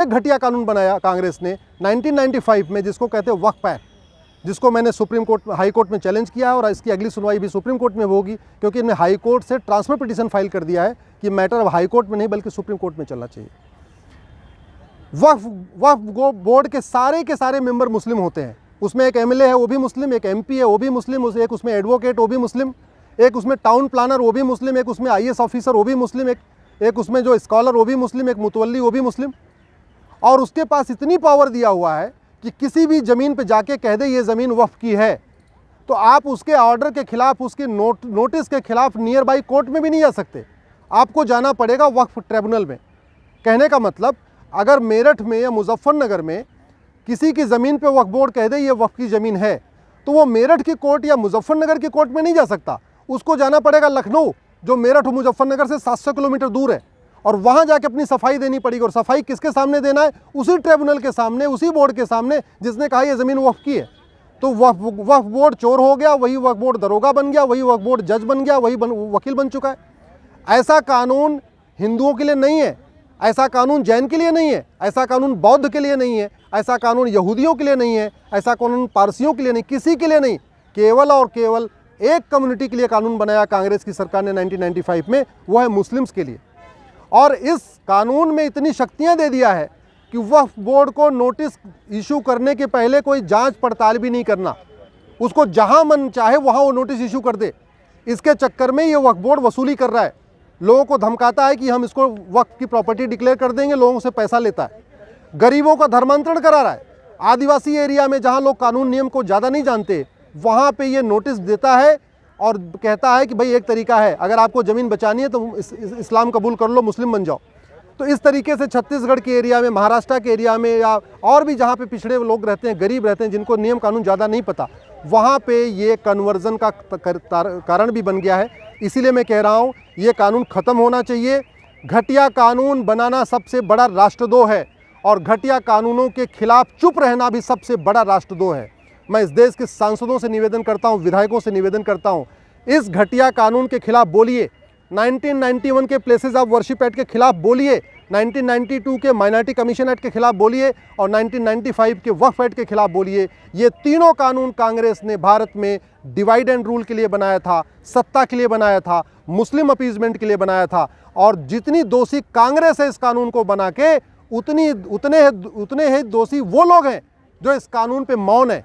एक घटिया कानून बनाया कांग्रेस ने 1995 में, जिसको कहते हैं वक्फ एक्ट, जिसको मैंने सुप्रीम कोर्ट, हाई कोर्ट में चैलेंज किया है और इसकी अगली सुनवाई भी सुप्रीम कोर्ट में होगी, क्योंकि इन्हें हाई कोर्ट से ट्रांसफर पिटीशन फाइल कर दिया है कि मैटर अब हाई कोर्ट में नहीं बल्कि सुप्रीम कोर्ट में चलना चाहिए। वक्फ बोर्ड के सारे मेंबर मुस्लिम होते हैं। उसमें एक एमएलए है वो भी मुस्लिम, एक एमपी है वो भी मुस्लिम, एक उसमें एडवोकेट वो भी मुस्लिम, एक उसमें टाउन प्लानर वो भी मुस्लिम, एक उसमें आईएएस ऑफिसर वो भी मुस्लिम, एक उसमें जो स्कॉलर वो भी मुस्लिम, एक मुतवल्ली वो भी मुस्लिम। और उसके पास इतनी पावर दिया हुआ है कि किसी भी ज़मीन पे जाके कह दे ये ज़मीन वक्फ की है, तो आप उसके ऑर्डर के खिलाफ, उसके नोटिस के खिलाफ नियर बाई कोर्ट में भी नहीं जा सकते, आपको जाना पड़ेगा वक्फ ट्रिब्यूनल में। कहने का मतलब, अगर मेरठ में या मुजफ्फरनगर में किसी की ज़मीन पे वक्फ बोर्ड कह दे ये वक्फ की ज़मीन है, तो वो मेरठ की कोर्ट या मुजफ्फरनगर की कोर्ट में नहीं जा सकता, उसको जाना पड़ेगा लखनऊ, जो मेरठ और मुजफ्फरनगर से 700 किलोमीटर दूर है, और वहाँ जाके अपनी सफाई देनी पड़ेगी। और सफाई किसके सामने देना है? उसी ट्रिब्यूनल के सामने, उसी बोर्ड के सामने जिसने कहा ये ज़मीन वक्फ की है। तो वक्फ बोर्ड चोर हो गया, वही वक्फ बोर्ड दरोगा बन गया, वही वक्फ बोर्ड जज बन गया, वही वकील बन चुका है। ऐसा कानून हिंदुओं के लिए नहीं है, ऐसा कानून जैन के लिए नहीं है, ऐसा कानून बौद्ध के लिए नहीं है, ऐसा कानून यहूदियों के लिए नहीं है, ऐसा कानून पारसियों के लिए नहीं, किसी के लिए नहीं, केवल और केवल एक कम्युनिटी के लिए कानून बनाया कांग्रेस की सरकार ने 1995 में, वो है मुस्लिम्स के लिए। और इस कानून में इतनी शक्तियां दे दिया है कि वक्फ बोर्ड को नोटिस इशू करने के पहले कोई जांच पड़ताल भी नहीं करना, उसको जहां मन चाहे वहां वो नोटिस इशू कर दे। इसके चक्कर में ये वक्फ बोर्ड वसूली कर रहा है, लोगों को धमकाता है कि हम इसको वक्फ की प्रॉपर्टी डिक्लेयर कर देंगे, लोगों से पैसा लेता है, गरीबों का धर्मांतरण करा रहा है। आदिवासी एरिया में जहाँ लोग कानून नियम को ज़्यादा नहीं जानते, वहाँ पे ये नोटिस देता है और कहता है कि भाई एक तरीका है, अगर आपको ज़मीन बचानी है तो इस्लाम कबूल कर लो, मुस्लिम बन जाओ। तो इस तरीके से छत्तीसगढ़ के एरिया में, महाराष्ट्र के एरिया में, या और भी जहाँ पे पिछड़े लोग रहते हैं, गरीब रहते हैं, जिनको नियम कानून ज़्यादा नहीं पता, वहाँ पे ये कन्वर्जन का कारण भी बन गया है। इसीलिए मैं कह रहा हूँ ये कानून ख़त्म होना चाहिए। घटिया कानून बनाना सबसे बड़ा राष्ट्रद्रोह है, और घटिया कानूनों के खिलाफ चुप रहना भी सबसे बड़ा राष्ट्रद्रोह है। मैं इस देश के सांसदों से निवेदन करता हूं, विधायकों से निवेदन करता हूं, इस घटिया कानून के खिलाफ बोलिए। 1991 के प्लेसेस ऑफ वर्शिप एक्ट के खिलाफ बोलिए, 1992 के माइनॉरिटी कमीशन एक्ट के खिलाफ बोलिए, और 1995 के वक्फ एक्ट के खिलाफ बोलिए। ये तीनों कानून कांग्रेस ने भारत में डिवाइड एंड रूल के लिए बनाया था, सत्ता के लिए बनाया था, मुस्लिम अपीजमेंट के लिए बनाया था। और जितनी दोषी कांग्रेस है इस कानून को बना के, उतने ही दोषी वो लोग हैं जो इस कानून पे मौन है।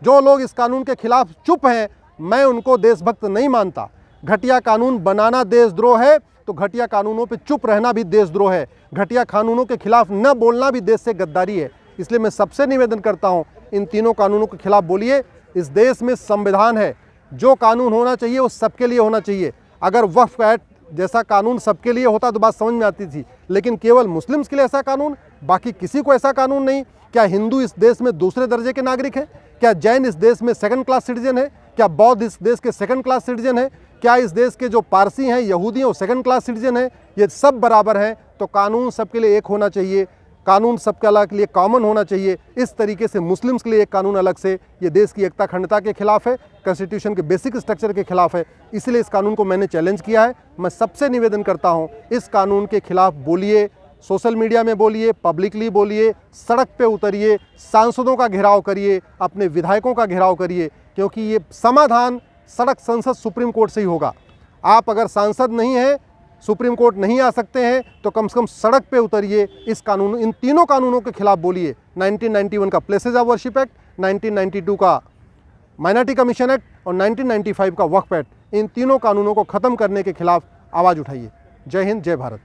जो लोग इस कानून के खिलाफ चुप हैं, मैं उनको देशभक्त नहीं मानता। घटिया कानून बनाना देशद्रोह है, तो घटिया कानूनों पे चुप रहना भी देशद्रोह है। घटिया कानूनों के खिलाफ न बोलना भी देश से गद्दारी है। इसलिए मैं सबसे निवेदन करता हूं, इन तीनों कानूनों के खिलाफ बोलिए। इस देश में संविधान है, जो कानून होना चाहिए वो सबके लिए होना चाहिए। अगर वक्फ एक्ट जैसा कानून सबके लिए होता तो बात समझ में आती थी, लेकिन केवल मुस्लिम्स के लिए ऐसा कानून, बाकी किसी को ऐसा कानून नहीं। क्या हिंदू इस देश में दूसरे दर्जे के नागरिक हैं? क्या जैन इस देश में सेकंड क्लास सिटीजन है? क्या बौद्ध इस देश के सेकंड क्लास सिटीजन है? क्या इस देश के जो पारसी हैं, यहूदी हैं, वो सेकंड क्लास सिटीजन है? ये सब बराबर हैं। तो कानून सबके लिए एक होना चाहिए, कानून सबके लिए कॉमन होना चाहिए। इस तरीके से मुस्लिम्स के लिए एक कानून अलग से, ये देश की एकता अखंडता के खिलाफ है, कॉन्स्टिट्यूशन के बेसिक स्ट्रक्चर के खिलाफ है। इसलिए इस कानून को मैंने चैलेंज किया है। मैं सबसे निवेदन करता हूँ, इस कानून के खिलाफ बोलिए, सोशल मीडिया में बोलिए, पब्लिकली बोलिए, सड़क पे उतरिए, सांसदों का घेराव करिए, अपने विधायकों का घेराव करिए, क्योंकि ये समाधान सड़क, संसद, सुप्रीम कोर्ट से ही होगा। आप अगर सांसद नहीं हैं, सुप्रीम कोर्ट नहीं आ सकते हैं, तो कम से कम सड़क पे उतरिए, इस कानून, इन तीनों कानूनों के खिलाफ बोलिए। 1991 का प्लेसेस ऑफ वर्शिप एक्ट, 1992 का माइनॉरिटी कमीशन एक्ट और 1995 का वक्फ एक्ट, इन तीनों कानूनों को ख़त्म करने के खिलाफ आवाज़ उठाइए। जय हिंद, जय भारत।